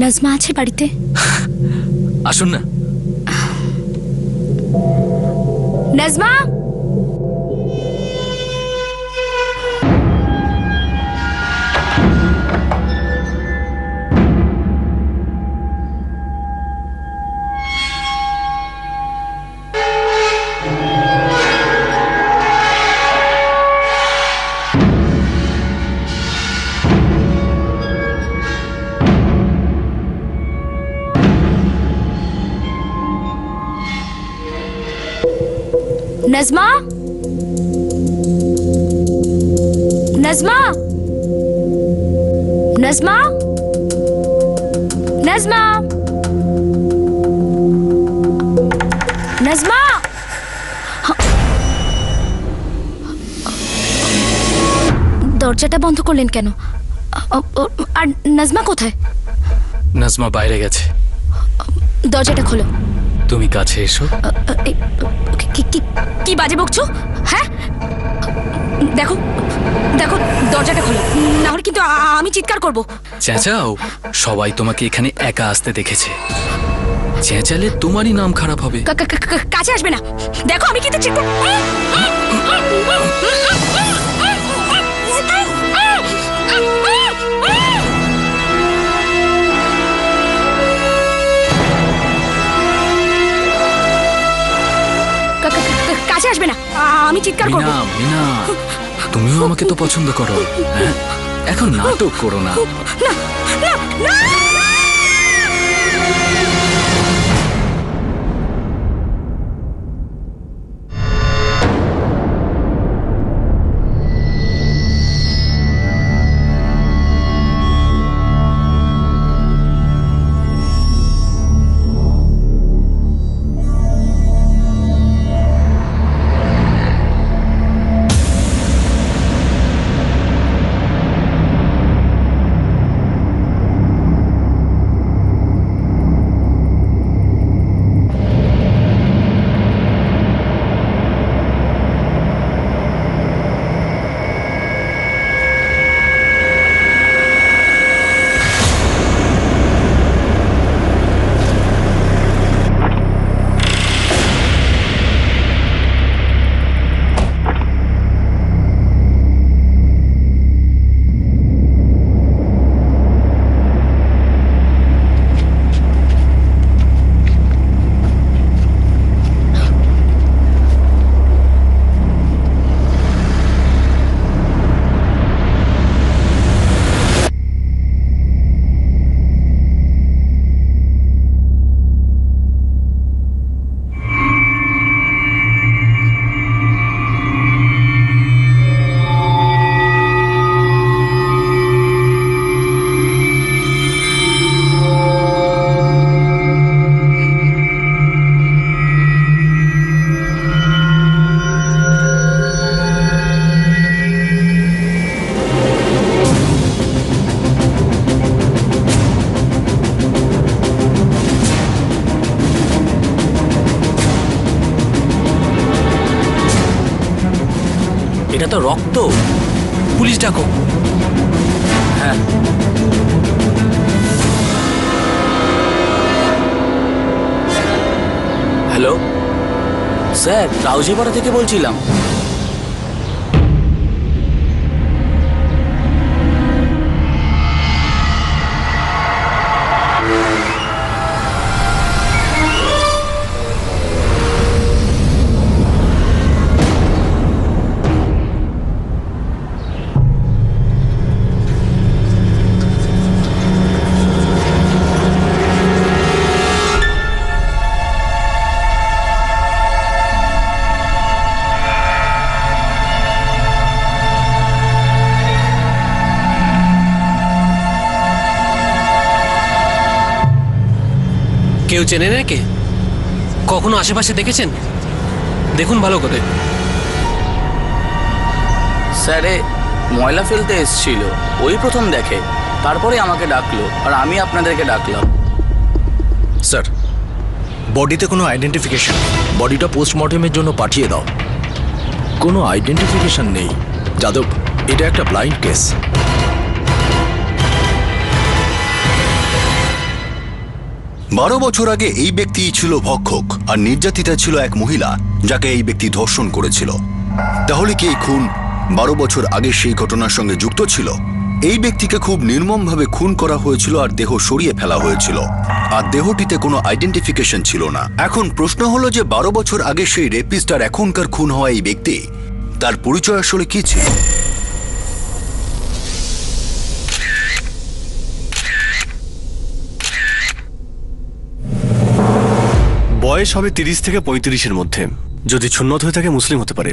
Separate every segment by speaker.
Speaker 1: নাজমা আছে বাড়িতে?
Speaker 2: আসুন না।
Speaker 1: নাজমা, নাজমা, নাজমা, নাজমা, নাজমা, নাজমা। দরজাটা বন্ধ করলেন কেন? আর নাজমা কোথায়?
Speaker 2: নাজমা বাইরে গেছে।
Speaker 1: দরজাটা খোলো।
Speaker 2: তুমি কাছে এসো।
Speaker 1: কি বাজে বকছো? হ্যাঁ, দেখো দেখো, দরজাটা খোলো, না হলে কিন্তু আমি চিৎকার করব।
Speaker 2: চেঁচাও, সবাই তোমাকে এখানে একা আসতে দেখেছে। চেঁচালে তোমারই নাম খারাপ হবে।
Speaker 1: কাছে আসবে না, দেখো আমি কিন্তু চিৎকার। কাছে আসবে না, আমি চিৎকার করব।
Speaker 2: মিনা, তুমিও আমাকে তো পছন্দ করো, হ্যাঁ? এখন নাটক করো না।
Speaker 1: না না না।
Speaker 3: এটা তো রক্ত। পুলিশ ডাকো। হ্যাঁ, হ্যালো স্যার, রাউজিপাড়া থেকে বলছিলাম।
Speaker 4: কেউ চেনে নাকি? কখনো আশেপাশে দেখেছেন? দেখুন ভালো করে।
Speaker 3: স্যারে ময়লা ফেলতে এসেছিল, ওই প্রথম দেখে, তারপরে আমাকে ডাকলো আর আমি আপনাদেরকে ডাকলাম।
Speaker 5: স্যার, বডিতে কোনো আইডেন্টিফিকেশন, বডিটা পোস্টমর্টেমের জন্য পাঠিয়ে দাও। কোনো আইডেন্টিফিকেশন নেই যাদব, এটা একটা ব্লাইন্ড কেস।
Speaker 6: 12 বছর আগে এই ব্যক্তি ছিল ভক্ষক আর নির্যাতিতা ছিল এক মহিলা যাকে এই ব্যক্তি ধর্ষণ করেছিল। তাহলে কি এই খুন 12 বছর আগে সেই ঘটনার সঙ্গে যুক্ত ছিল? এই ব্যক্তিকে খুব নির্মমভাবে খুন করা হয়েছিল আর দেহ সরিয়ে ফেলা হয়েছিল, আর দেহটিতে কোনো আইডেন্টিফিকেশন ছিল না। এখন প্রশ্ন হলো যে 12 বছর আগে সেই রেপিস্ট আর এখনকার খুন হওয়া এই ব্যক্তি, তার পরিচয় আসলে কি ছিল?
Speaker 7: বয়স হবে 30 থেকে 35-এর মধ্যে। যদি সুন্নত হয়ে থাকে মুসলিম হতে পারে।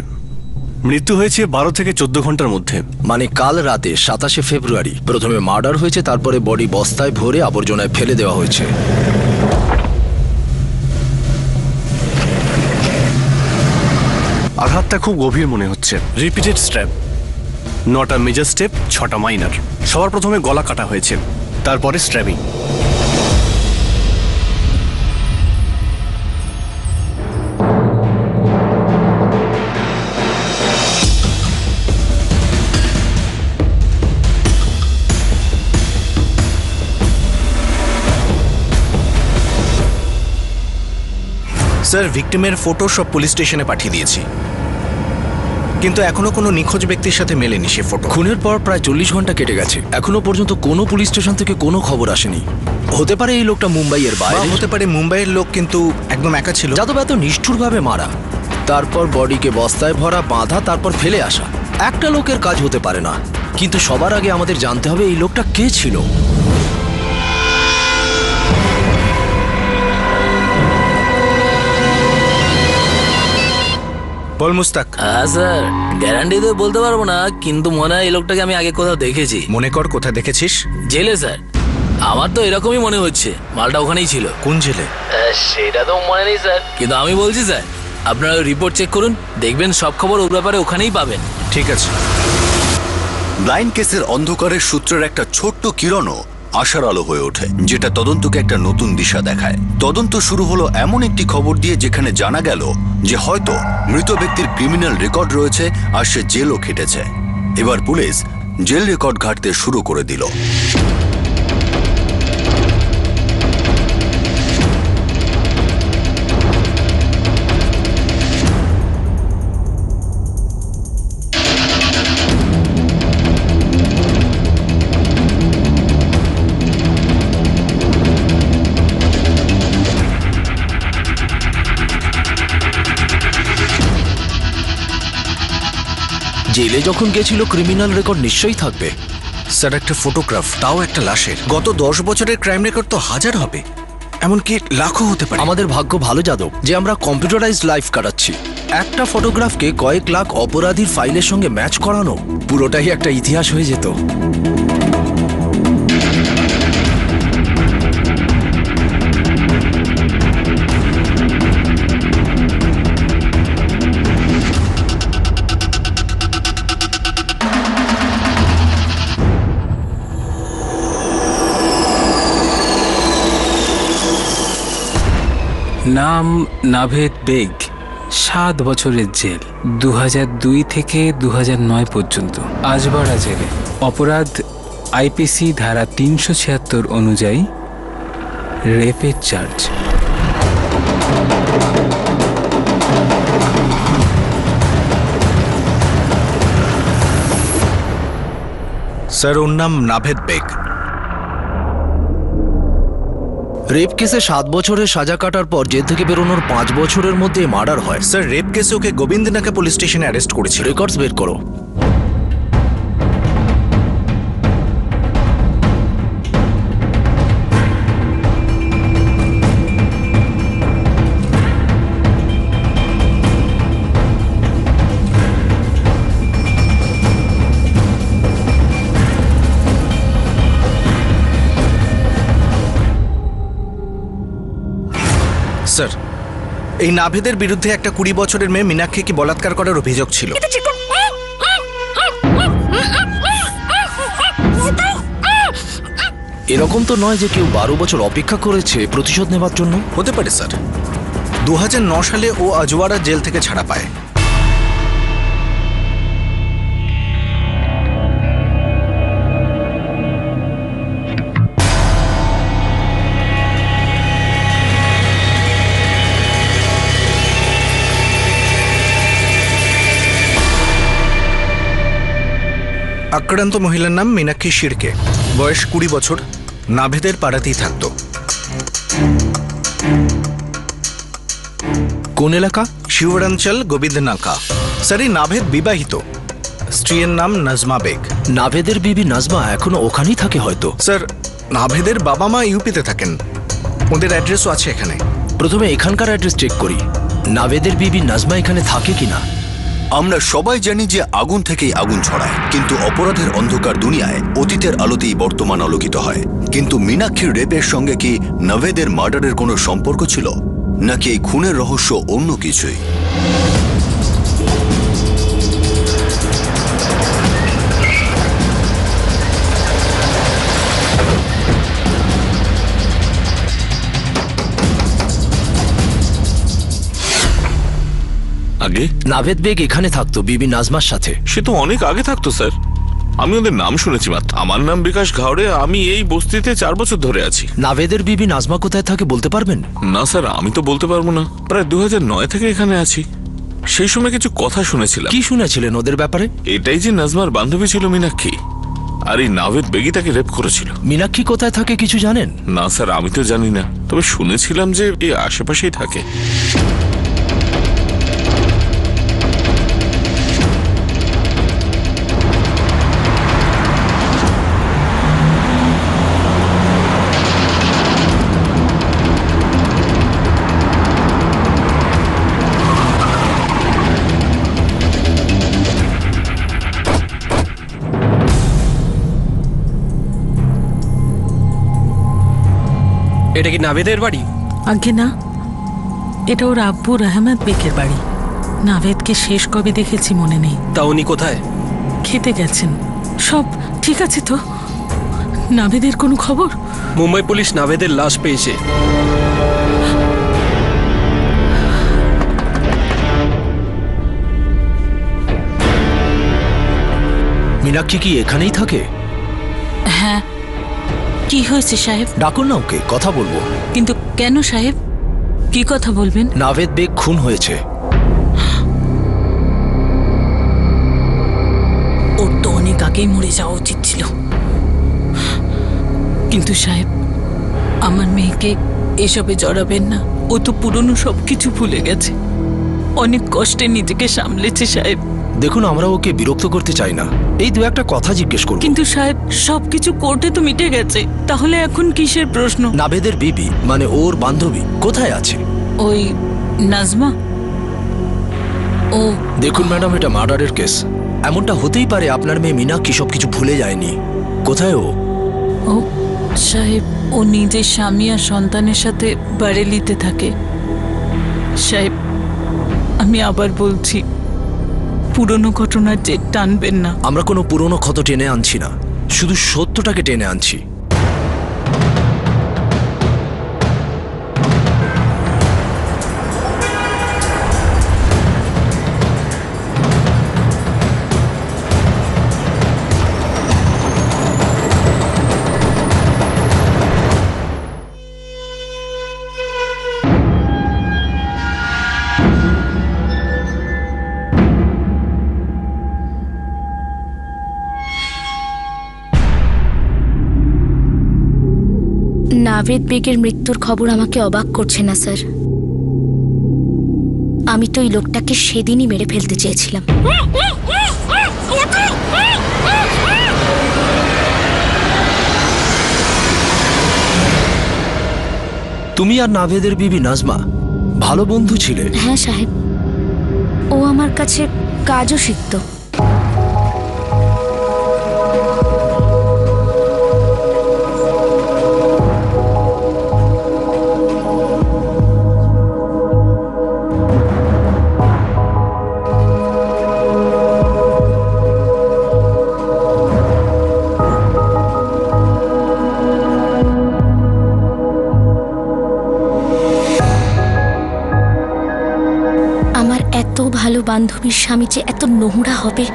Speaker 7: মৃত্যু হয়েছে 12 থেকে 14 ঘন্টার মধ্যে।
Speaker 5: মানে কাল রাতে 27শে ফেব্রুয়ারি প্রথমে মার্ডার হয়েছে, তারপরে বডি বস্তায় ভরে আবর্জনায় ফেলে দেওয়া হয়েছে।
Speaker 7: আঘাতটা খুব গভীর মনে হচ্ছে। রিপিটেড স্ট্র্যাপ, 9টা মেজর স্টেপ, 6টা মাইনার। সবার প্রথমে গলা কাটা হয়েছে, তারপরে স্ট্র্যাবিং।
Speaker 5: স্যার, ভিকটিমের ফটো সব পুলিশ স্টেশনে পাঠিয়ে দিয়েছি, কিন্তু এখনো কোনো নিখোঁজ ব্যক্তির সাথে মেলেনি সে ফটো। খুনের পর প্রায় 40 ঘন্টা কেটে গেছে, এখনো পর্যন্ত কোনো পুলিশ স্টেশন থেকে কোনো খবর আসেনি। হতে পারে এই লোকটা মুম্বাইয়ের বাইরে, হতে পারে মুম্বাইয়ের লোক, কিন্তু একদম একা ছিল। যাদব এত নিষ্ঠুরভাবে মারা, তারপর বডিকে বস্তায় ভরা, বাঁধা, তারপর ফেলে আসা একটা লোকের কাজ হতে পারে না। কিন্তু সবার আগে আমাদের জানতে হবে এই লোকটা কে ছিল। বল মুস্তাক।
Speaker 3: হ্যাঁ স্যার, গ্যারান্টি দিয়ে বলতে পারবো না, কিন্তু মনে হয় এই লোকটাকে আমি আগে কোথাও দেখেছি।
Speaker 5: মনে কর কোথায় দেখেছিস।
Speaker 3: জেলে স্যার, আমার তো এরকমই মনে হচ্ছে। মালটা ওখানেই ছিল।
Speaker 5: কোন জেলে?
Speaker 3: সেটা তো মনে নেই স্যার, কিন্তু আমি বলছি স্যার, আপনারা রিপোর্ট চেক করুন, দেখবেন সব খবর ওর ব্যাপারে ওখানেই পাবেন।
Speaker 5: ঠিক আছে।
Speaker 6: ব্লাইন্ড কেসের অন্ধকারের সূত্রের একটা ছোট্ট কিরণও আশার আলো হয়ে ওঠে, যেটা তদন্তকে একটা নতুন দিশা দেখায়। তদন্ত শুরু হলো এমন একটি খবর দিয়ে যেখানে জানা গেল যে হয়তো মৃত ব্যক্তির ক্রিমিনাল রেকর্ড রয়েছে আর সে জেলও খেটেছে। এবার পুলিশ জেল রেকর্ড ঘাঁটতে শুরু করে দিল।
Speaker 5: জেলে যখন গেছিল ক্রিমিনাল রেকর্ড নিশ্চয়ই থাকবে। স্যার, একটা ফটোগ্রাফ, তাও একটা লাশের। গত 10 বছরের ক্রাইম রেকর্ড তো হাজার হবে, এমনকি লাখও হতে পারে। আমাদের ভাগ্য ভালো যাদব যে আমরা কম্পিউটারাইজড লাইফ কাটাচ্ছি। একটা ফটোগ্রাফকে কয়েক লাখ অপরাধীর ফাইলের সঙ্গে ম্যাচ করানো পুরোটাই একটা ইতিহাস হয়ে যেত।
Speaker 8: নাম নাভেদ বেগ, 7 বছরের জেল, 2002 থেকে 2009 পর্যন্ত আজবাড়া জেলে। অপরাধ আইপিসি ধারা 376 অনুযায়ী রেপের চার্জ।
Speaker 5: স্যার, ওর নাম নাভেদ বেগ। রেপ কেসে 7 বছরের সাজা কাটার পর জেল থেকে বেরোনোর 5 বছরের মধ্যে মার্ডার হয়। স্যার, রেপ কেসে ওকে গোবিন্দনাকে পুলিশ স্টেশনে অ্যারেস্ট করেছে। রেকর্ডস বের করো। স্যার, এই নাভেদের বিরুদ্ধে একটা 20 বছরের মেয়ে মীনাক্ষীকে বলাৎকার করার অভিযোগ ছিল। এরকম তো নয় যে কেউ 12 বছর অপেক্ষা করেছে প্রতিশোধ নেবার জন্য। হতে পারে স্যার। 2009 সালে ও আজওয়ারা জেল থেকে ছাড়া পায়। আক্রান্ত মহিলার নাম মীনাক্ষী শিরকে, বয়স 20 বছর, নাভেদের পাড়াতেই থাকতো।
Speaker 7: কোন এলাকা?
Speaker 5: শিবরাঞ্চল গোবিন্দনাকা। স্যার, এই নাভেদ বিবাহিত, স্ত্রীর নাম নাজমা বেগ।
Speaker 9: নাভেদের বিবি নাজমা এখনো ওখানেই থাকে হয়তো।
Speaker 5: স্যার, নাভেদের বাবা মা ইউপিতে থাকেন, ওদের অ্যাড্রেসও আছে এখানে।
Speaker 9: প্রথমে এখানকার অ্যাড্রেস চেক করি, নাভেদের বিবি নাজমা এখানে থাকে কিনা।
Speaker 6: আমরা সবাই জানি যে আগুন থেকেই আগুন ছড়ায়, কিন্তু অপরাধের অন্ধকার দুনিয়ায় অতীতের আলোতেই বর্তমান আলোকিত হয়। কিন্তু মীনাক্ষীর রেপের সঙ্গে কি নাভেদের মার্ডারের কোনো সম্পর্ক ছিল, নাকি এই খুনের রহস্য অন্য কিছুই?
Speaker 10: আগে
Speaker 9: নাভেদ বেগ এখানে থাকতো বিবি নাজমার সাথে।
Speaker 10: সে তো অনেক আগে থাকতো স্যার, আমি ওদের নাম শুনেছি মাত্র। আমার নাম বিকাশ ঘাওড়ে, আমি এই বস্তিতে 4 বছর ধরে আছি।
Speaker 9: নাভেদের বিবি নাজমা কোথায় থাকে বলতে পারবেন?
Speaker 10: না স্যার, আমি তো বলতে পারবো না। প্রায় 2009 থেকে এখানে আছি। সেই সময় কিছু কথা শুনেছিলাম।
Speaker 9: কি শুনেছিলেন ওদের ব্যাপারে?
Speaker 10: এটাই যে নাজমার বান্ধবী ছিল মীনাক্ষী, আর এই নাভেদ বেগই তাকে রেপ করেছিল।
Speaker 9: মীনাক্ষী কোথায় থাকে কিছু জানেন?
Speaker 10: না স্যার, আমি তো জানি না, তবে শুনেছিলাম যে এই আশেপাশেই থাকে।
Speaker 4: এটা কি নাভেদের বাড়ি?
Speaker 11: আগে না, এটা ওর আব্বু রহমত বেগের বাড়ি। নাভেদকে শেষ কবে দেখেছি মনে নেই।
Speaker 4: তা উনি কোথায়?
Speaker 11: খেতে গেছেন। সব ঠিক আছে তো? নাভেদের কোনো খবর?
Speaker 4: মুম্বাই পুলিশ নাভেদের লাশ পেয়েছে।
Speaker 9: মীনাক্ষী কি এখানেই থাকে?
Speaker 11: হ্যাঁ। কি হয়েছে সাহেব?
Speaker 9: ডাকুন না ওকে, কথা বলবো।
Speaker 11: কিন্তু কেন সাহেব, কি কথা বলবেন?
Speaker 9: নাভেদ বেগ খুন হয়েছে।
Speaker 11: ওর তো অনেক আগেই মরে যাওয়া উচিত ছিল। কিন্তু সাহেব, আমার মেয়েকে এসবে জড়াবেন না। ও তো পুরনো সবকিছু ভুলে গেছে, অনেক কষ্টে নিজেকে সামলেছে সাহেব।
Speaker 9: দেখুন, আমরা ওকে বিরক্ত করতে চাই না, এই 2-1টা কথা জিজ্ঞেস করব।
Speaker 11: কিন্তু সাহেব, সবকিছু কোর্টে তো মিটে গেছে, তাহলে এখন কিসের প্রশ্ন?
Speaker 9: নাভেদের বিবি মানে ওর বান্ধবী কোথায় আছে?
Speaker 11: ওই নাজমা, ও
Speaker 9: দেখুন ম্যাডাম, এটা মার্ডারের কেস। এমনটা হতেই পারে আপনার মেয়ে মীনাক্ষী সবকিছু ভুলে যায়নি। কোথায় ও?
Speaker 11: ও সাহেব, ও নিজের স্বামী আর সন্তানের সাথে বারেলিতে থাকে। সাহেব, আমি আবার বলছি, পুরনো ঘটনার জেদ টানবেন না।
Speaker 9: আমরা কোনো পুরনো ক্ষত টেনে আনছি না, শুধু সত্যটাকে টেনে আনছি।
Speaker 1: নাভেদ বেগের মৃত্যুর খবর আমাকে অবাক করছে না স্যার। আমি তো এই লোকটাকে সেদিনই মেরে ফেলতে চেয়েছিলাম।
Speaker 9: তুমি আর নাভেদের বিবি নাজমা ভালো বন্ধু ছিলে?
Speaker 1: হ্যাঁ সাহেব, ও আমার কাছে কাজও শিখতো। এত ভালো বান্ধবীর স্বামী যে এত নোংরা হবে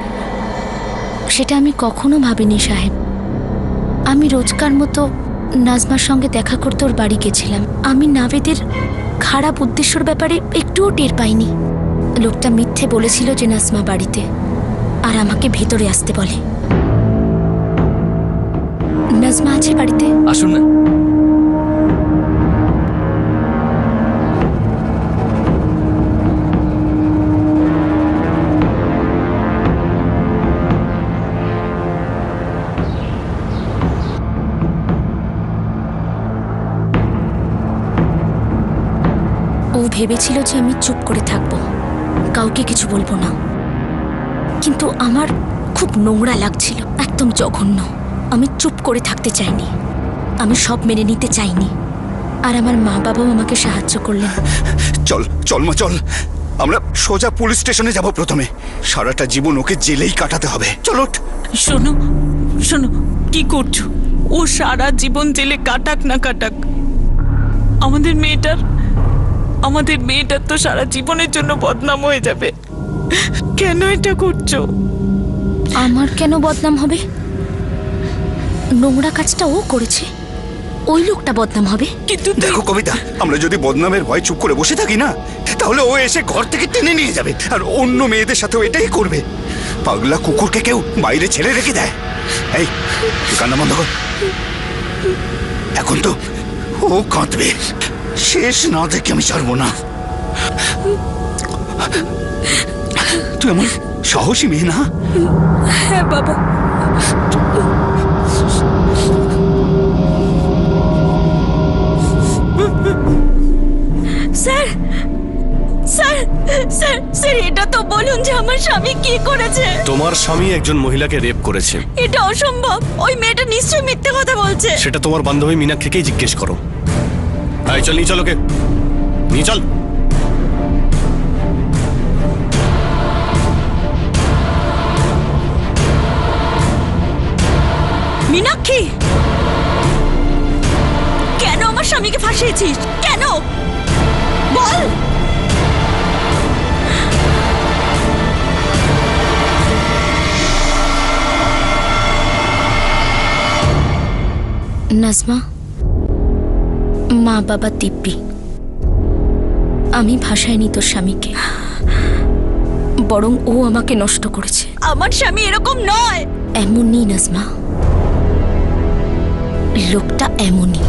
Speaker 1: সেটা আমি কখনো ভাবিনি সাহেব। আমি রোজকার মতো নাজমার সঙ্গে দেখা করতে ওর বাড়ি গেছিলাম। আমি নাভেদের খারাপ উদ্দেশ্যর ব্যাপারে একটুও টের পাইনি। লোকটা মিথ্যে বলেছিল যে নাজমা বাড়িতে, আর আমাকে ভেতরে আসতে বলে। নাজমা আছে বাড়িতে?
Speaker 2: আসুন না।
Speaker 1: ও ভেবেছিল যে আমি চুপ করে থাকবো, কাউকে কিছু বলবো না, কিন্তু আমার খুব নোংরা লাগছিল, একদম জঘন্য। আমি চুপ করে থাকতে চাইনি, আমি সব মেনে নিতে চাইনি, আর আমার মা বাবাও আমাকে সাহায্য করলেন।
Speaker 6: চল চল মা চল, আমরা সোজা পুলিশ স্টেশনে যাব। প্রথমে সারাটা জীবন ওকে জেলেই কাটাতে হবে। চলো।
Speaker 11: শোনো শোনো, কি করছো? ও সারা জীবন জেলে কাটাক না কাটাক, আমাদের মেয়েটার তো সারা জীবনের জন্য বদনাম হয়ে যাবে। কেন এটা করছো?
Speaker 1: আমার কেন বদনাম হবে? নোংরা কাজটা ও করেছে, ওই লোকটা বদনাম হবে।
Speaker 11: কিন্তু
Speaker 6: দেখো কবিতা, আমরা যদি বদনামের ভয় চুপ করে বসে থাকি না, তাহলে ও এসে ঘর থেকে টেনে নিয়ে যাবে, আর অন্য মেয়েদের সাথেও এটাই করবে। পাগলা কুকুরকে কেউ বাইরে ছেড়ে রেখে দেয়? এই তুই কান্না বন্ধ কর। এখন তো ও কাঁদবে, শেষ না দেখে আমি ছাড়বো না। তুই আমার সাহসী মেয়ে না?
Speaker 11: হ্যাঁ বাবা।
Speaker 1: স্যার স্যার স্যার স্যার, এটা তো বলুন যে আমার স্বামী কি করেছে।
Speaker 7: তোমার স্বামী একজন মহিলাকে রেপ করেছে।
Speaker 1: এটা অসম্ভব, ওই মেয়েটা নিশ্চয়ই মিথ্যে কথা বলছে।
Speaker 7: সেটা তোমার বান্ধবী মীনাক্ষীকেই জিজ্ঞেস করো। এই চল, নিয়ে চল ওকে, নিয়ে চল।
Speaker 1: মীনাক্ষী, কেন আমার স্বামীকে ফাঁসিয়েছিস? কেন বল। নাজমা, মা বাবা দিব্যি, আমি ভাসাইনি তোর স্বামীকে, বরং ও আমাকে নষ্ট করেছে। আমার স্বামী এরকম নয়। এমনই নাজমা, লোকটা এমনই।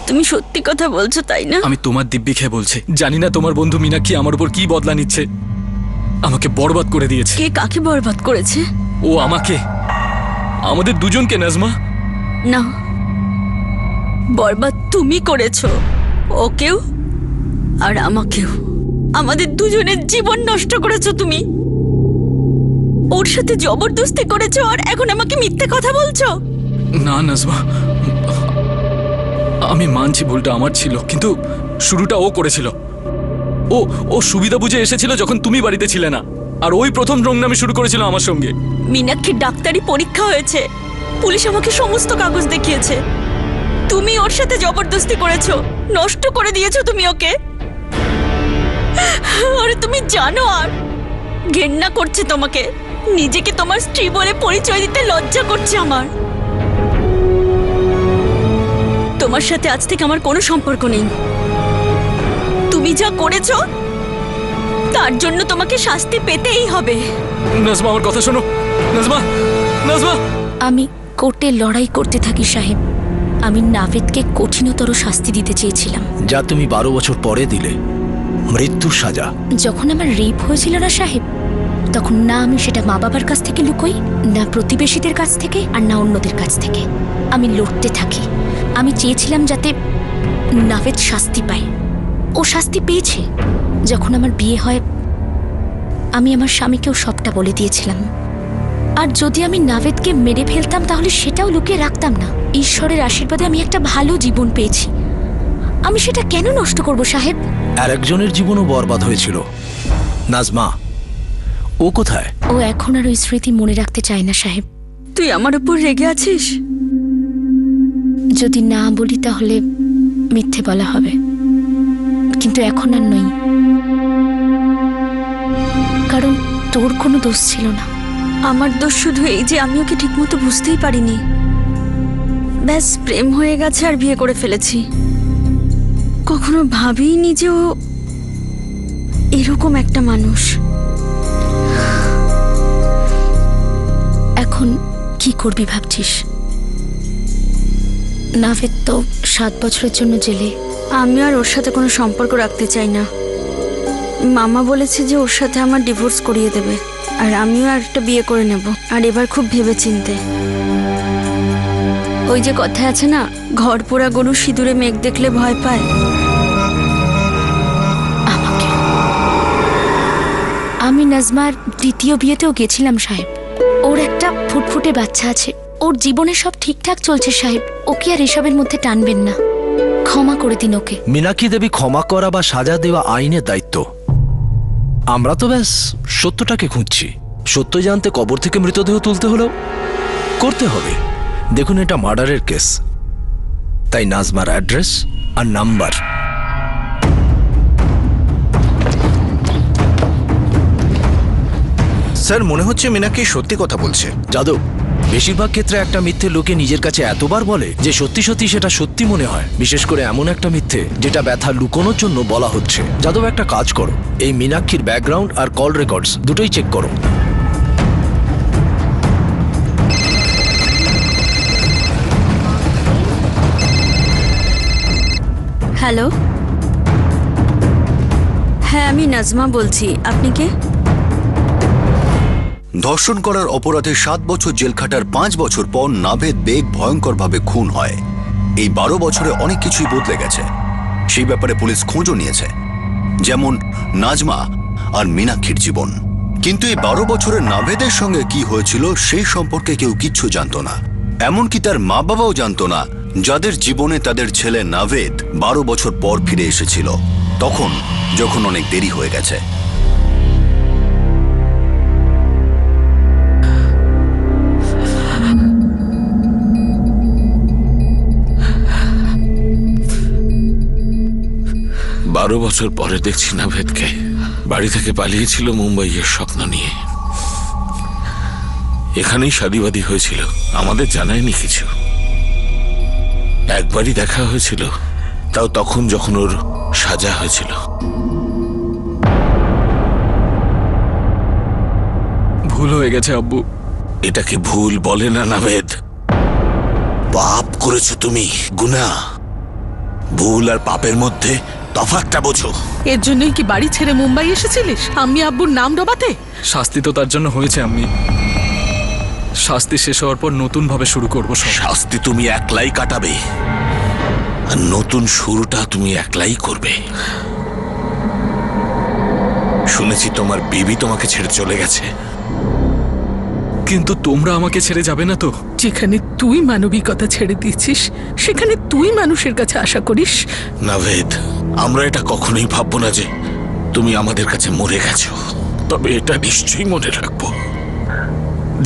Speaker 1: তুমি সত্যি কথা বলছো তাই না?
Speaker 2: আমি তোমার দিব্যি খেয়ে বলছি। জানি না তোমার বন্ধু মীনাক্ষী আমার উপর কি বদলা নিচ্ছে। আমাকে বরবাদ করে দিয়েছে।
Speaker 1: কে কাকে বরবাদ করেছে?
Speaker 2: ও আমাকে, আমাদের দুজনকে। নাজমা,
Speaker 1: না, বরবাদ তুমি করেছো, ওকেও আর আমাকেও। আমাদের দুজনের জীবন নষ্ট করেছো তুমি। ওর সাথে জবরদস্তি করেছো, আর এখন আমাকে মিথ্যে কথা বলছো।
Speaker 2: না নাজমা, আমি মানছি ভুলটা আমার ছিল, কিন্তু শুরুটা ও করেছিল। ও সুবিধা বুঝে এসেছিল যখন তুমি বাড়িতে ছিলে না, আর ওই প্রথম রংনামে শুরু করেছিল আমার সঙ্গে।
Speaker 1: মীনাক্ষীর ডাক্তারি পরীক্ষা হয়েছে, পুলিশ আমাকে সমস্ত কাগজ দেখিয়েছে। তুমি ওর সাথে জবরদস্তি করেছো, নষ্ট করে দিয়েছো তুমি ওকে। আর তুমি জানো, আর ঘেন্না করছে তোমাকে। নিজেকে তোমার স্ত্রী বলে পরিচয় দিতে লজ্জা করছে আমার। তোমার সাথে আজ থেকে আমার কোনো সম্পর্ক নেই। তুমি যা করেছো তার জন্য তোমাকে শাস্তি পেতেই হবে।
Speaker 2: নাজমা, আমার কথা শোনো। নাজমা, নাজমা। আমি কোর্টে লড়াই করতে থাকি সাহেব। আমি নাভেদকে কঠিনতর শাস্তি দিতে চেয়েছিলাম,
Speaker 9: যা তুমি 12 বছর পরে দিলে, মৃত্যুর সাজা।
Speaker 1: যখন আমার রেপ হয়েছিল না সাহেব, তখন না আমি সেটা মা বাবার কাছ থেকে লুকোই, না প্রতিবেশীদের কাছ থেকে, আর না অন্যদের কাছ থেকে। আমি লড়তে থাকি। আমি চেয়েছিলাম যাতে নাভেদ শাস্তি পায়। ও শাস্তি পেয়েছে। যখন আমার বিয়ে হয়, আমি আমার স্বামীকেও সবটা বলে দিয়েছিলাম। আর যদি আমি নাভেদকে মেরে ফেলতাম, তাহলে সেটাও লুকিয়ে রাখতাম না। ঈশ্বরের আশীর্বাদে আমি একটা ভালো জীবন পেয়েছি। আমি সেটা কেন নষ্ট করব সাহেব?
Speaker 9: আর একজনের জীবনও বরবাদ হয়েছিল। নাজমা, ও কোথায়?
Speaker 1: ও এখন আর ওই স্মৃতি মনে রাখতে চায় না সাহেব।
Speaker 11: তুই আমার উপর রেগে আছিস?
Speaker 1: যদি না বলি তাহলে মিথ্যে বলা হবে, কিন্তু এখন আর নই, কারণ তোর কোনো দোষ ছিল না।
Speaker 11: আমার দোষ শুধু এই যে আমি ওকে ঠিকমতো বুঝতেই পারিনি। ব্যাস প্রেম হয়ে গেছে আর বিয়ে করে ফেলেছি। কখনো ভাবিনি যে ও এরকম একটা মানুষ।
Speaker 1: এখন কি করবি ভাবছিস? নাভেদ তো 7 বছরের জন্য জেলে।
Speaker 11: আমি আর ওর সাথে কোনো সম্পর্ক রাখতে চাই না। মামা বলেছে যে ওর সাথে আমার ডিভোর্স করিয়ে দেবে, আর আমিও একটা বিয়ে করে নেব, আর এবার খুব ভেবেচিন্তে। ওই যে কথা আছে না, ঘর পোড়া গরু সিঁদুরে মেঘ দেখলে ভয় পায়।
Speaker 1: আমি নাজমার দ্বিতীয় বিয়েতেও গেছিলাম সাহেব। ওর একটা ফুটফুটে বাচ্চা আছে, ওর জীবনে সব ঠিকঠাক চলছে সাহেব। ওকে আর এসবের মধ্যে টানবেন না, ক্ষমা করে দিন ওকে।
Speaker 9: মীনাক্ষী দেবী, ক্ষমা করা বা সাজা দেওয়া আইনের দায়িত্ব। আমরা তো ব্যাস সত্যটাকে খুঁজছি। সত্য জানতে কবর থেকে মৃতদেহ তুলতে হলেও করতে হবে। দেখুন, এটা মার্ডারের কেস, তাই নাজমার অ্যাড্রেস আর নাম্বার।
Speaker 5: স্যার, মনে হচ্ছে মীনাক্ষী সত্যি কথা বলছে।
Speaker 9: যাদব, বেশিরভাগ ক্ষেত্রে একটা মিথ্যে লোকে নিজের কাছে এতবার বলে যে সত্যি সত্যি সেটা সত্যি মনে হয়। বিশেষ করে এমন একটা মিথ্যে যেটা ব্যথা লুকোনোর জন্য বলা হচ্ছে। যাদব, একটা কাজ করো, এই মীনাক্ষীর ব্যাকগ্রাউন্ড আর কল রেকর্ডস দুটোই চেক করো।
Speaker 11: হ্যালো, হ্যাঁ আমি নাজমা বলছি। আপনি কে?
Speaker 6: ধর্ষণ করার অপরাধে 7 বছর জেল খাটার 5 বছর পর নাভেদ বেগ ভয়ঙ্করভাবে খুন হয়। এই 12 বছরে অনেক কিছুই বদলে গেছে। সেই ব্যাপারে পুলিশ খোঁজও নিয়েছে, যেমন নাজমা আর মীনাক্ষীর জীবন। কিন্তু এই 12 বছরের নাভেদের সঙ্গে কি হয়েছিল সেই সম্পর্কে কেউ কিচ্ছু জানতো না। এমনকি তার মা বাবাও জানতো না, যাদের জীবনে তাদের ছেলে নাভেদ 12 বছর পর ফিরে এসেছিল, তখন যখন অনেক দেরি হয়ে গেছে।
Speaker 10: বারো বছর পরে দেখছি নাভেদকে। বাড়ি থেকে পালিয়েছিল মুম্বাইয়ের স্বপ্ন নিয়ে। এখানেই শাদীবাদী হয়েছিল, আমাদের জানায়নি কিছু। একবারই দেখা হয়েছিল, তাও তখন যখন ওর সাজা হয়েছিল।
Speaker 2: ভুল হয়ে গেছে আব্বু।
Speaker 10: এটাকে ভুল বলে না নাভেদ, পাপ করেছো তুমি, গুনাহ। ভুল আর পাপের মধ্যে তফাৎটা বোঝো।
Speaker 12: এর জন্যই কি বাড়ি ছেড়ে মুম্বাই এসেছিলিস আম্মি আব্বুর নাম ডোবাতে?
Speaker 2: শাস্তি তো তার জন্য হয়েছে আম্মি। শাস্তি শেষ হওয়ার পর নতুন ভাবে শুরু করবো।
Speaker 10: শাস্তি তুমি একলাই কাটাবে, আর নতুন শুরুটা তুমি একলাই করবে। শুনেছি তোমার বিবি তোমাকে ছেড়ে চলে গেছে।
Speaker 2: কিন্তু তোমরা আমাকে ছেড়ে যাবে না তো?
Speaker 12: যেখানে তুই মানবিকতা ছেড়ে দিয়েছিস, সেখানে তুই মানুষের কাছে আশা করিস?
Speaker 10: নাভেদ, আমরা এটা কখনোই ভাববো না যে তুমি আমাদের কাছে মরে গেছো। তবে এটা নিশ্চয়ই মনে রাখবো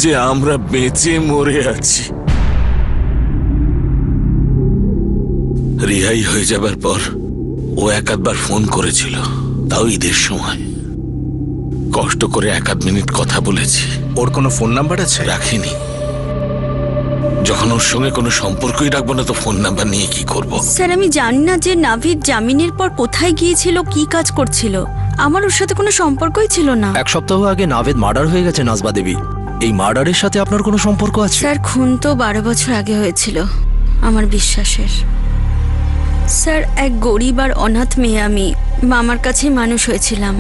Speaker 10: যে আমরা বেঁচে মরে আছি। রিহাই হয়ে যাবার পর ও এক-আধবার ফোন করেছিল, তাও ঈদের সময়। কষ্ট করে 1-8 মিনিট কথা বলেছি।
Speaker 5: ওর কোনো ফোন নাম্বার আছে?
Speaker 10: রাখিনি। যখন ওর সঙ্গে কোনো সম্পর্কই রাখবো না, তো ফোন নাম্বার নিয়ে কি করব?
Speaker 11: স্যার, আমি জানি না যে নাভিদ জামিনের পর কোথায় গিয়েছিল, কি কাজ করছিল। আমার ওর সাথে কোনো সম্পর্কই ছিল না।
Speaker 9: 1 সপ্তাহ আগে নাভেদ মার্ডার হয়ে গেছে নাজমা দেবী। এই মার্ডারের সাথে আপনার কোনো সম্পর্ক আছে?
Speaker 11: স্যার, খুন তো 12 বছর আগে হয়েছিল আমার বিশ্বাসের। স্যার, এক গরিব আর অনাথ মেয়ে আমি মামার কাছেই মানুষ হয়েছিলাম।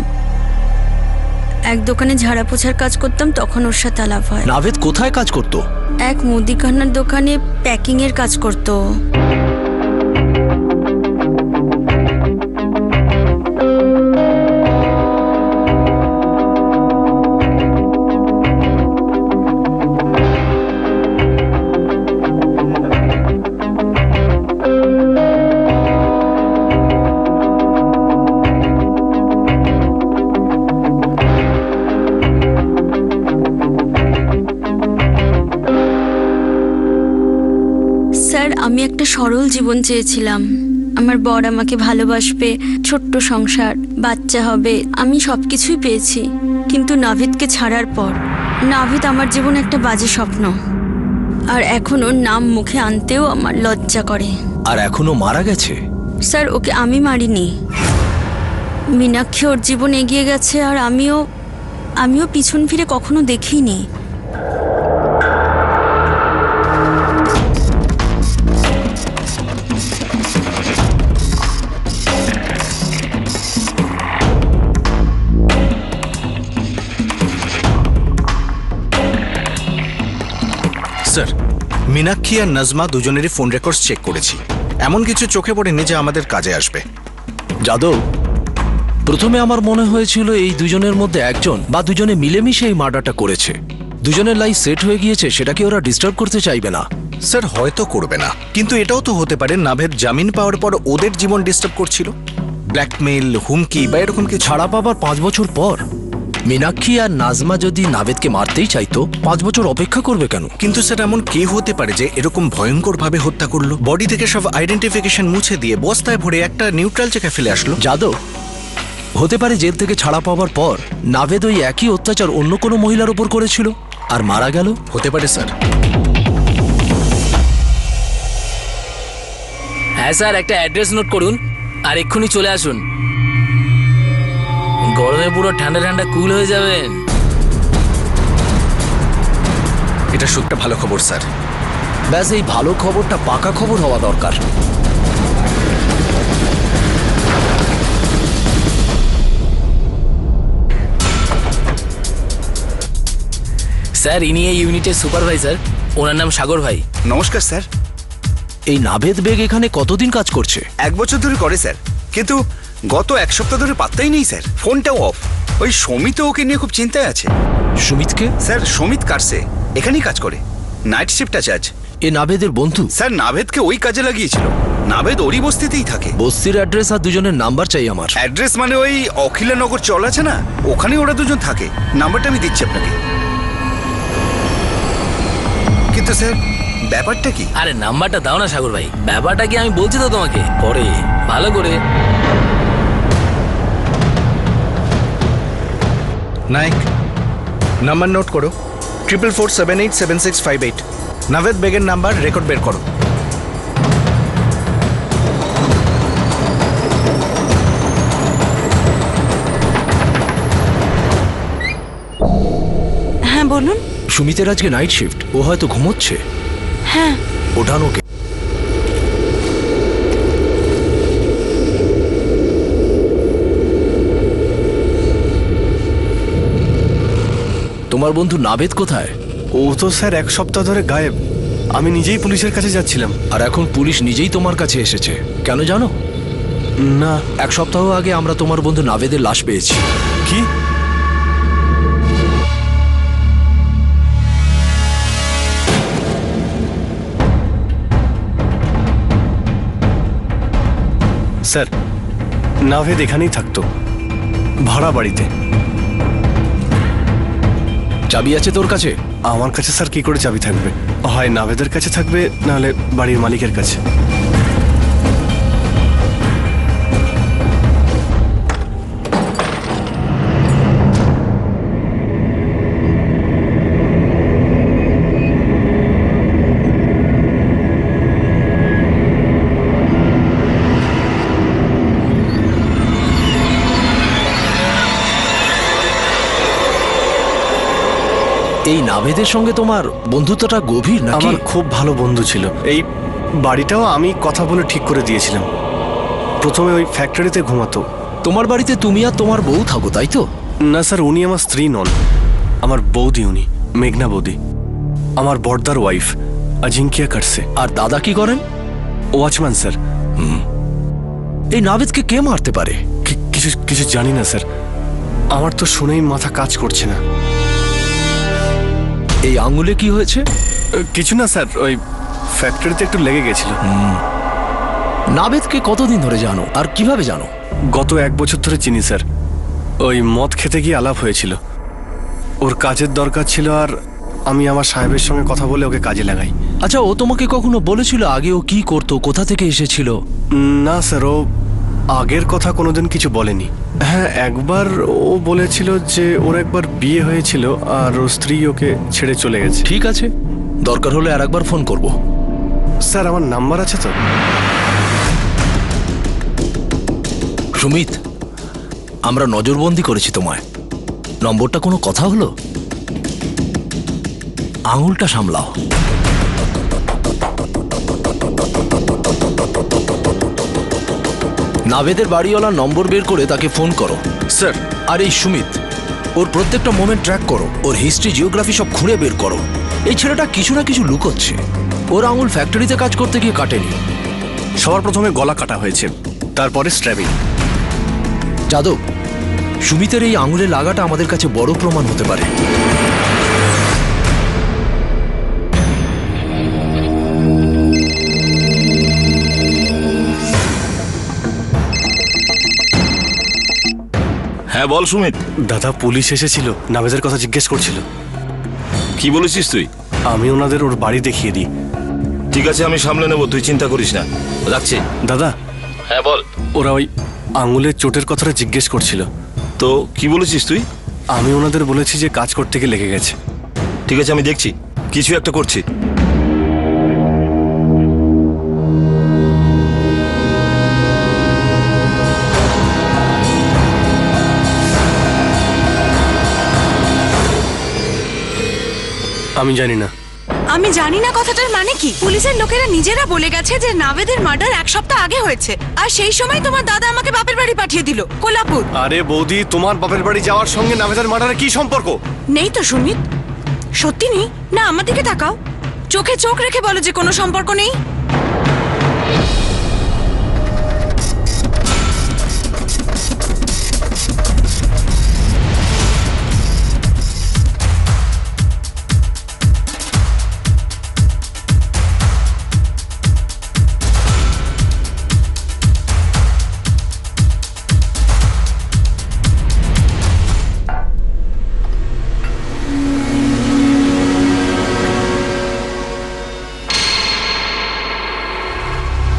Speaker 11: এক দোকানে ঝাড়া পোছার কাজ করতাম, তখন ওর সাথে আলাপ হয়।
Speaker 9: নাভেদ কোথায় কাজ করতো?
Speaker 11: এক মুদিখানার দোকানে প্যাকিং এর কাজ করতো।
Speaker 13: আমি একটা সরল জীবন চেয়েছিলাম। আমার বর আমাকে ভালোবাসবে, ছোট্ট সংসার, বাচ্চা হবে, আমি সবকিছুই পেয়েছি। কিন্তু নাভিদকে ছাড়ার পর নাভিদ আমার জীবন একটা বাজে স্বপ্ন। আর এখন ওর নাম মুখে আনতেও আমার লজ্জা করে।
Speaker 9: আর এখনো মারা গেছে?
Speaker 13: স্যার, ওকে আমি মারিনি। মীনাক্ষী ওর জীবন এগিয়ে গেছে, আর আমিও পিছন ফিরে কখনো দেখিনি।
Speaker 5: স্যার, মীনাক্ষী আর নাজমা দুজনেরই ফোন রেকর্ডস চেক করেছি। এমন কিছু চোখে পড়েনি যে আমাদের কাজে আসবে।
Speaker 9: যাদব, প্রথমে আমার মনে হয়েছিল এই দুজনের মধ্যে একজন বা দুজনে মিলেমিশে এই মার্ডারটা করেছে। দুজনের লাইফ সেট হয়ে গিয়েছে, সেটাকে ওরা ডিস্টার্ব করতে চাইবে না।
Speaker 5: স্যার, হয়তো করবে না, কিন্তু এটাও তো হতে পারে নাভেদ জামিন পাওয়ার পর ওদের জীবন ডিস্টার্ব করছিল। ব্ল্যাকমেইল, হুমকি বা এরকম কি?
Speaker 9: ছাড়া পাবার 5 বছর পর মীনাক্ষী আর নাজমা যদি নাভেদকে মারতেই চাইতো, 5 বছর অপেক্ষা করবে কেন?
Speaker 5: কিন্তু স্যার, এমন কে হতে পারে যে এরকম ভয়ঙ্কর ভাবে হত্যা করলো? বডি থেকে সব আইডেন্টিফিকেশন মুছে দিয়ে বস্তায় ভরে একটা নিউট্রাল জায়গায় ফেলে আসলো।
Speaker 9: যাদব, হতে পারে জেল থেকে ছাড়া পাওয়ার পর নাভেদ ওই একই অত্যাচার অন্য কোনো মহিলার উপর করেছিল আর মারা গেল।
Speaker 5: হতে পারে স্যার।
Speaker 3: হ্যাঁ স্যার, একটা অ্যাড্রেস নোট করুন আর এক্ষুনি চলে আসুন। গরমে পুরো ঠান্ডা ঠান্ডা কুল হয়ে যাবেন।
Speaker 5: এটা সত্যি ভালো খবর স্যার।
Speaker 9: ব্যাস, এই ভালো খবরটা পাকা খবর হওয়া দরকার।
Speaker 3: স্যার, ইনি এই ইউনিটের সুপারভাইজার, ওনার নাম সাগর ভাই।
Speaker 14: নমস্কার স্যার।
Speaker 9: এই নাভেদ বেগ এখানে কতদিন কাজ করছে?
Speaker 14: 1 বছর ধরে করে স্যার, কিন্তু গত 1 সপ্তাহ ধরে পাত্তাই নেই স্যার। ফোনটাও অফ। ওই সমিত ওকে নিয়ে খুব চিন্তায় আছে।
Speaker 9: সুমিতকে?
Speaker 14: স্যার, সমিত কারসে, এখানেই কাজ করে, নাইট শিফট আছে আজ।
Speaker 9: এ নাভেদের বন্ধু?
Speaker 14: স্যার, নাভেদকে ওই কাজে লাগিয়েছিল। নাভেদ ওরই বস্তিতেই থাকে।
Speaker 9: বস্তির অ্যাড্রেস আর দুজনের নাম্বার চাই আমার।
Speaker 14: অ্যাড্রেস মানে ওই অখিলানগর চল আছে না, ওখানে ওরা দুজন থাকে। নাম্বারটা আমি দিচ্ছি আপনাকে। কিন্তু স্যার, ব্যাপারটা কি?
Speaker 3: আরে নাম্বারটা দাও না সাগর ভাই। ব্যাপারটা কি আমি বলছি তো তোমাকে, পরে ভালো করে।
Speaker 5: নাইক, নাম্বার নোট করো, 44478765 নাভেদ বেগের নাম্বার। রেকর্ড বের করো।
Speaker 13: হ্যাঁ বলুন।
Speaker 9: সুমিতের আজকে নাইট শিফট, ও হয়তো ঘুমোচ্ছে।
Speaker 13: হ্যাঁ,
Speaker 9: ওঠান ওকে। তোমার বন্ধু নাভেদ কোথায়?
Speaker 7: ও তো স্যার 1 সপ্তাহ ধরে গায়েব। আমি নিজেই পুলিশের কাছে যাচ্ছিলাম।
Speaker 9: আর এখন পুলিশ নিজেই তোমার কাছে এসেছে, কেন জানো?
Speaker 7: না।
Speaker 9: 1 সপ্তাহ আগে আমরা তোমার বন্ধু নাভেদের লাশ পেয়েছি।
Speaker 7: কি? স্যার, নাভেদ এখানেই থাকতো, ভাড়া বাড়িতে।
Speaker 9: চাবি আছে তোর কাছে?
Speaker 7: আমার কাছে স্যার কি করে চাবি থাকবে? হয় নাভেদের কাছে থাকবে, নাহলে বাড়ির মালিকের কাছে।
Speaker 9: এই নাভেদের সঙ্গে তোমার বন্ধুত্বটা গভীর নাকি?
Speaker 7: আমার খুব ভালো বন্ধু ছিল। এই বাড়িটাও আমি কথা বলে ঠিক করে দিয়েছিলাম। প্রথমে ওই ফ্যাক্টরিতে ঘুমাতো।
Speaker 9: তোমার বাড়িতে তুমি আর তোমার বউ থাকো, তাই তো?
Speaker 7: না স্যার, উনি আমার স্ত্রী নন, আমার বৌদি। উনি মেঘনা বৌদি, আমার বর্দার ওয়াইফ, আজিঙ্কিয়া কারসে।
Speaker 9: আর দাদা কি করেন?
Speaker 7: Watchman sir.
Speaker 9: এই নাভেদকে কে মারতে পারে?
Speaker 7: কিছু জানি না স্যার, আমার তো শুনেই মাথা কাজ করছে না।
Speaker 9: এই আঙুলে কি হয়েছে?
Speaker 7: কিছু না স্যার, ওই ফ্যাক্টরিতে একটু লেগে গেছিল।
Speaker 9: নাভেদকে কতদিন ধরে জানো আর কিভাবে জানো?
Speaker 7: গত 1 বছর ধরে চিনি স্যার। ওই মদ খেতে গিয়ে আলাপ হয়েছিল, ওর কাজের দরকার ছিল আর আমি আমার সাহেবের সঙ্গে কথা বলে ওকে কাজে লাগাই।
Speaker 9: আচ্ছা, ও তোমাকে কখনো বলেছিল আগে ও কি করতো, কোথা থেকে এসেছিল?
Speaker 7: না স্যার, ও আগের কথা কোনোদিন কিছু বলেনি। হ্যাঁ, একবার ও বলেছিল যে ওর একবার বিয়ে হয়েছিল আর ওর স্ত্রী ওকে ছেড়ে চলে গেছে।
Speaker 9: ঠিক আছে, দরকার হলে আর একবার ফোন করব।
Speaker 7: স্যার, আমার নাম্বার আছে তো?
Speaker 9: সুমিত, আমরা নজরবন্দি করেছি তোমায়। নম্বরটা কোনো কথা হলো? আঙুলটা সামলাও। নাভেদের বাড়িওয়ালা নম্বর বের করে তাকে ফোন করো।
Speaker 5: স্যার।
Speaker 9: আর এই সুমিত, ওর প্রত্যেকটা মোমেন্ট ট্র্যাক করো, ওর হিস্ট্রি জিওগ্রাফি সব খুঁড়ে বের করো। এই ছেলেটা কিছু না কিছু লুকোচ্ছে। ওর আঙুল ফ্যাক্টরিতে কাজ করতে গিয়ে কাটেনি।
Speaker 7: সবার প্রথমে গলা কাটা হয়েছে, তারপরে স্ট্র্যাবিং।
Speaker 9: যাদব, সুমিতের এই আঙুলে লাগাটা আমাদের কাছে বড় প্রমাণ হতে পারে।
Speaker 10: হ্যাঁ বল সুমিত।
Speaker 7: দাদা, পুলিশ এসেছিল, নাভেদের কথা জিজ্ঞেস করছিল।
Speaker 10: কি বলেছিস তুই?
Speaker 7: আমি ওনাদের ওর বাড়ি দেখিয়ে দিই।
Speaker 10: ঠিক আছে, আমি সামলে নেবো, তুই চিন্তা করিস না। রাখছি।
Speaker 7: দাদা।
Speaker 10: হ্যাঁ বল।
Speaker 7: ওরা ওই আঙুলের চোটের কথাটা জিজ্ঞেস করছিল।
Speaker 10: তো কি বলেছিস তুই?
Speaker 7: আমি ওনাদের বলেছি যে কাজ করতে গিয়ে লেগে গেছে।
Speaker 10: ঠিক আছে, আমি দেখছি, কিছু একটা করছি।
Speaker 7: আমি জানি না।
Speaker 15: আমি জানি না কথাটার মানে কি? পুলিশের লোকেরা নিজেরা বলে গেছে যে নাভেদের মার্ডার 1 সপ্তাহ আগে হয়েছে, আর সেই সময় তোমার দাদা আমাকে বাপের বাড়ি পাঠিয়ে দিল, কোলাপুর।
Speaker 7: আরে বৌদি, তোমার বাপের বাড়ি যাওয়ার সঙ্গে নাভেদের মার্ডারের কি সম্পর্ক?
Speaker 15: নেই তো সুমিত, সত্যি নেই। না, আমার দিকে তাকাও, চোখে চোখ রেখে বলো যে কোনো সম্পর্ক নেই।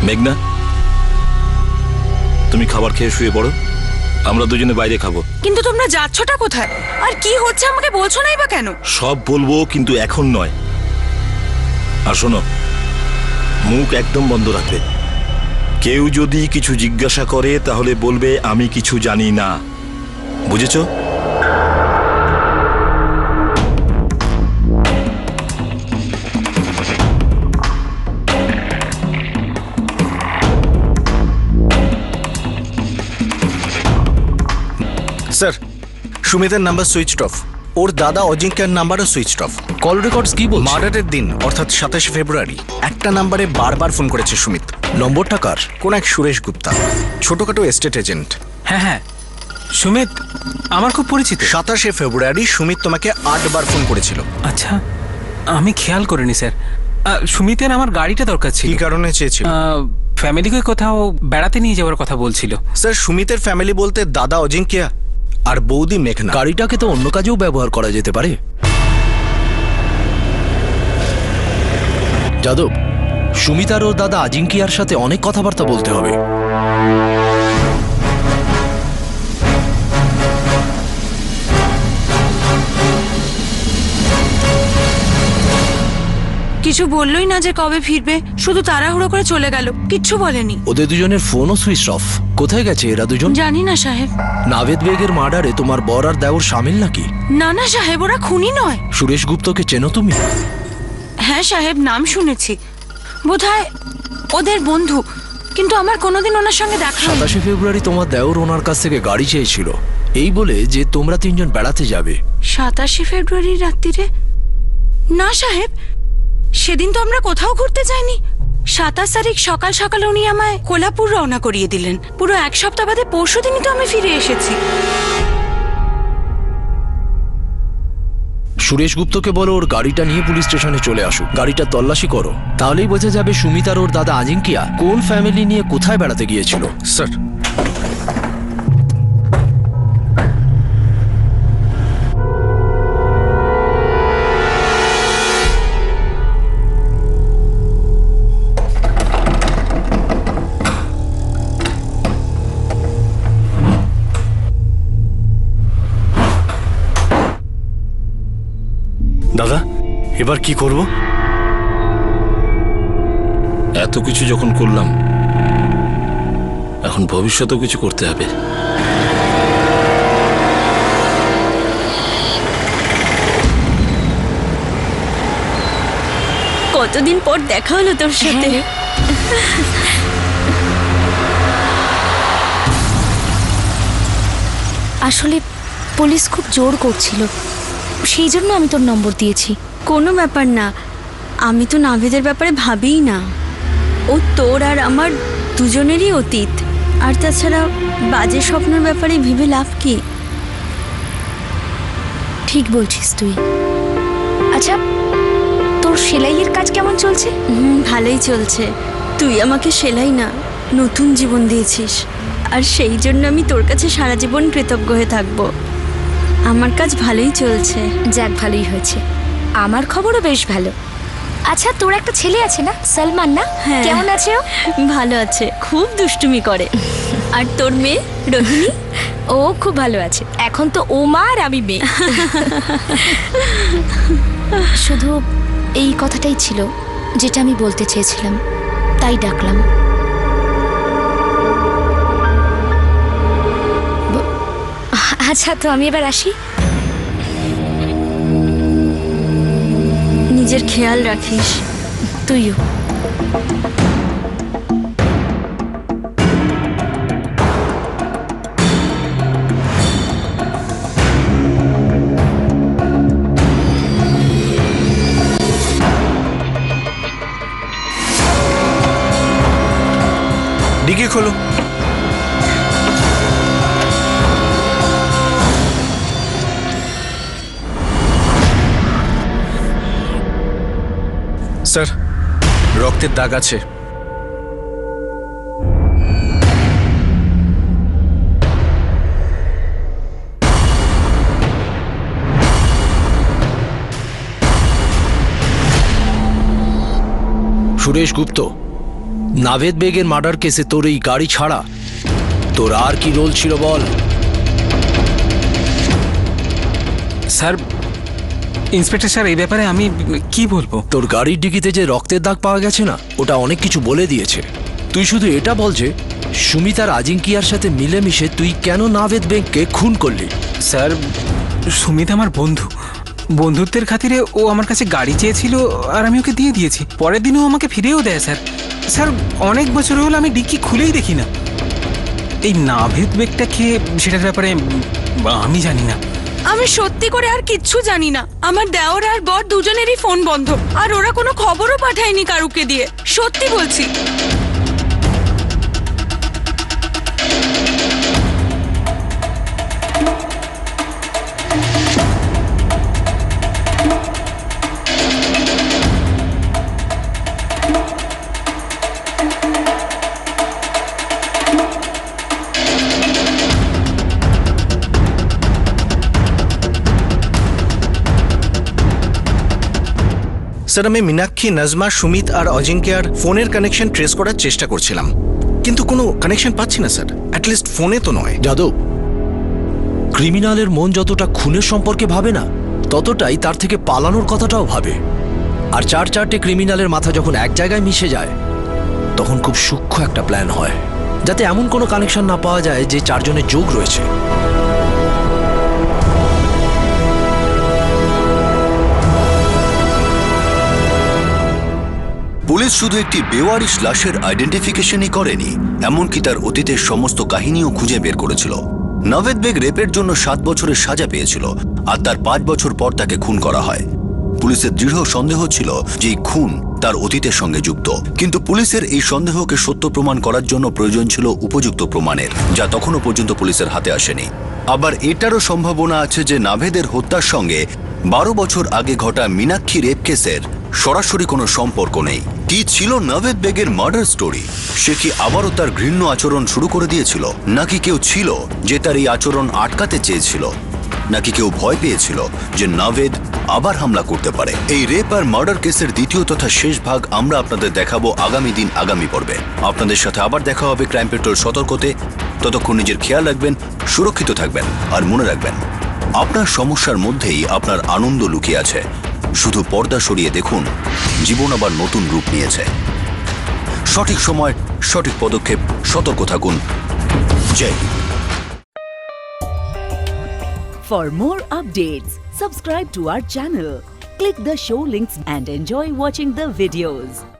Speaker 10: মেঘনা, তুমি খাবার খেয়ে শুয়ে পড়ো, আমরা দুজনে বাইরে খাবো।
Speaker 15: কিন্তু তোমরা যাচ্ছটা কোথায় আর কি হচ্ছে আমাকে বলছো নাই বা কেন?
Speaker 10: সব বলবো, কিন্তু এখন নয়। আর শোনো, মুখ একদম বন্ধ রাখবে। কেউ যদি কিছু জিজ্ঞাসা করে তাহলে বলবে আমি কিছু জানি না, বুঝেছো?
Speaker 5: স্যার, সুমিতের নাম্বার সুইচড অফ। ওর দাদা অজিঙ্ক্যের নাম্বারও সুইচড অফ।
Speaker 9: কল রেকর্ডস কি বলছে?
Speaker 5: মার্ডারের দিন অর্থাৎ 27 ফেব্রুয়ারি একটা নাম্বারে বারবার ফোন করেছে সুমিত।
Speaker 9: নম্বরটা কার?
Speaker 5: কোন এক সুরেশ গুপ্তা, ছোটখাটো এস্টেট এজেন্ট।
Speaker 8: হ্যাঁ হ্যাঁ, সুমিত আমার খুব পরিচিত।
Speaker 5: 27 ফেব্রুয়ারি সুমিত তোমাকে 8 বার ফোন করেছিল।
Speaker 8: আচ্ছা, আমি খেয়াল করিনি স্যার। সুমিতের আমার গাড়িটা দরকার ছিল।
Speaker 5: কি কারণে চেয়েছিল?
Speaker 8: ফ্যামিলিকে কোথাও বেড়াতে নিয়ে যাওয়ার কথা বলছিল।
Speaker 5: স্যার, সুমিতের ফ্যামিলি বলতে দাদা অজিঙ্ক্য আর বৌদি মেঘনা।
Speaker 9: গাড়িটাকে তো অন্য কাজেও ব্যবহার করা যেতে পারে। যাদব, সুমিত আর ওর দাদা আজিঙ্কিয়ার সাথে অনেক কথাবার্তা বলতে হবে।
Speaker 15: কিছু বললোই না যে কবে ফিরবে, শুধু তাড়াহুড়ো করে চলে গেল, কিচ্ছু বলেনি।
Speaker 9: ওদের দুজনের ফোনও সুইচ অফ। কোথায় গেছে এরা দুজন?
Speaker 15: জানি না সাহেব।
Speaker 9: নাভেদ বেগের মার্ডারে তোমার বর আর দেওর সামিল নাকি?
Speaker 15: না না সাহেব, ওরা খুনি নয়।
Speaker 9: সুরেশ গুপ্তকে চেনো তুমি?
Speaker 15: হ্যাঁ সাহেব, নাম শুনেছি, বোধহয় ওদের বন্ধু, কিন্তু আমার কোনোদিন ওনার সঙ্গে দেখা হয়নি।
Speaker 9: 27 ফেব্রুয়ারি তোমার দেওর ওনার কাছ থেকে গাড়ি চেয়েছিল, এই বলে যে তোমরা তিনজন বেড়াতে যাবে।
Speaker 15: 27 ফেব্রুয়ারি রাত্রিরে? না সাহেব, সেদিন তো আমরা কোথাও ঘুরতে যাইনি। 27 তারিখ সকাল সকাল উনি আমায় কোলাপুর রওনা করিয়ে দিলেন। পুরো 1 সপ্তাহ বাদে পরশুদিনই তো আমি ফিরে এসেছি।
Speaker 9: সুরেশ গুপ্তকে বলো ওর গাড়িটা নিয়ে পুলিশ স্টেশনে চলে আসুক, গাড়িটা তল্লাশি করো, তাহলেই বোঝা যাবে সুমিত আর ওর দাদা আজিঙ্কিয়া কোন ফ্যামিলি নিয়ে কোথায় বেড়াতে গিয়েছিল।
Speaker 5: স্যার,
Speaker 7: দাদা এবার কি করব?
Speaker 10: এত কিছু যখন করলাম, এখন ভবিষ্যতেও কিছু করতে হবে।
Speaker 13: কতদিন পর দেখা হলো তোর সাথে।
Speaker 1: আসলে পুলিশ খুব জোর করছিল, সেই জন্য আমি তোর নম্বর দিয়েছি।
Speaker 13: কোনো ব্যাপার না, আমি তো নাভেদের ব্যাপারে ভাবিই না। ও তোর আর আমার দুজনেরই অতীত। আর তাছাড়া বাজে স্বপ্নের ব্যাপারে ভেবে লাভ কি?
Speaker 1: ঠিক বলছিস তুই। আচ্ছা, তোর সেলাইয়ের কাজ কেমন চলছে?
Speaker 13: ভালোই চলছে। তুই আমাকে সেলাই না, নতুন জীবন দিয়েছিস, আর সেই জন্য আমি তোর কাছে সারা জীবন কৃতজ্ঞ হয়ে থাকবো। আমার কাজ ভালোই চলছে।
Speaker 1: যাক, ভালোই হয়েছে। আমার খবরও বেশ ভালো। আচ্ছা, তোর একটা ছেলে আছে না, সালমান না?
Speaker 13: হ্যাঁ।
Speaker 1: কেমন আছে ও?
Speaker 13: ভালো আছে, খুব দুষ্টুমি করে। আর তোর মেয়ে রোহিণী?
Speaker 1: ও খুব ভালো আছে। এখন তো ও মা আর আমি মেয়ে। শুধু এই কথাটাই ছিল যেটা আমি বলতে চেয়েছিলাম, তাই ডাকলাম। আচ্ছা, তো আমি এবার আসি।
Speaker 13: নিজের খেয়াল রাখিস।
Speaker 1: তুইও।
Speaker 5: ডিকি খোলো। স্যার, রক্তের দাগ আছে।
Speaker 9: সুরেশ গুপ্ত, নাভেদ বেগের মার্ডার কেসে তোর এই গাড়ি ছাড়া তোর আর কি রোল ছিল বল?
Speaker 8: স্যার, ইন্সপেক্টর স্যার, এই ব্যাপারে আমি কি বলবো?
Speaker 9: তোর গাড়ির ডিকিতে যে রক্তের দাগ পাওয়া গেছে না, ওটা অনেক কিছু বলে দিয়েছে। তুই শুধু এটা বল যে সুমিত আর আজিঙ্কিয়ার সাথে মিলেমিশে তুই কেন নাভেদ বেগকে খুন করলি?
Speaker 8: স্যার, সুমিত আমার বন্ধু। বন্ধুত্বের খাতিরে ও আমার কাছে গাড়ি চেয়েছিল আর আমি ওকে দিয়ে দিয়েছি। পরের দিনও আমাকে ফিরেও দেয়। স্যার স্যার অনেক বছর হলো আমি ডিক্কি খুলেই দেখি না। এই নাভেদ বেগটা খেয়ে সেটার ব্যাপারে আমি জানি না।
Speaker 15: আমি সত্যি করে আর কিচ্ছু জানি না। আমার দেওর আর বর দুজনেরই ফোন বন্ধ, আর ওরা কোনো খবরও পাঠায়নি কারুকে দিয়ে। সত্যি বলছি।
Speaker 5: স্যার, আমি মীনাক্ষী, নাজমা, সুমিত আর অজিঙ্ক্যার ফোনের কানেকশন ট্রেস করার চেষ্টা করছিলাম, কিন্তু কোনো কানেকশন পাচ্ছি না স্যার। অ্যাটলিস্ট ফোনে তো নয়।
Speaker 9: যাদব, ক্রিমিনালের মন যতটা খুনের সম্পর্কে ভাবে না, ততটাই তার থেকে পালানোর কথাটাও ভাবে। আর চারটে ক্রিমিনালের মাথা যখন এক জায়গায় মিশে যায়, তখন খুব সূক্ষ্ম একটা প্ল্যান হয়, যাতে এমন কোনো কানেকশন না পাওয়া যায় যে চারজনের যোগ রয়েছে।
Speaker 6: পুলিশ শুধু একটি বেওয়ারিশ লাশের আইডেন্টিফিকেশনই করেনি, এমনকি তার অতীতের সমস্ত কাহিনীও খুঁজে বের করেছিল। নাভেদ বেগ রেপের জন্য 7 বছরের সাজা পেয়েছিল, আর তার 5 বছর পর তাকে খুন করা হয়। পুলিশের দৃঢ় সন্দেহ ছিল যে এই খুন তার অতীতের সঙ্গে যুক্ত, কিন্তু পুলিশের এই সন্দেহকে সত্য প্রমাণ করার জন্য প্রয়োজন ছিল উপযুক্ত প্রমাণের, যা তখনও পর্যন্ত পুলিশের হাতে আসেনি। আবার এটারও সম্ভাবনা আছে যে নাভেদের হত্যার সঙ্গে 12 বছর আগে ঘটা মীনাক্ষী রেপ কেসের সরাসরি কোনো সম্পর্ক নেই। কি ছিল নাভেদ বেগের মার্ডার স্টোরি? সে কি আবারও তার ঘৃণ্য আচরণ শুরু করে দিয়েছিল, নাকি কেউ ছিল যে তার এই আচরণ আটকাতে চেয়েছিল, নাকি কেউ ভয় পেয়েছিল যে নাভেদ আবার হামলা করতে পারে? এই রেপ আর মার্ডার কেসের দ্বিতীয় তথা শেষ ভাগ আমরা আপনাদের দেখাবো আগামী দিন আগামী পর্বে। আপনাদের সাথে আবার দেখা হবে ক্রাইম পেট্রোল সতর্কতে। ততক্ষণ নিজের খেয়াল রাখবেন, সুরক্ষিত থাকবেন, আর মনে রাখবেন আপনার সমস্যার মধ্যেই আপনার আনন্দ লুকিয়ে আছে। শুধু পর্দা সরিয়ে দেখুন, জীবন আবার নতুন রূপ নিয়েছে। সঠিক সময় সঠিক পদক্ষেপ, সতর্ক থাকুন। জয় Hind.
Speaker 16: For more updates, subscribe to our channel, click the show links and enjoy watching the videos.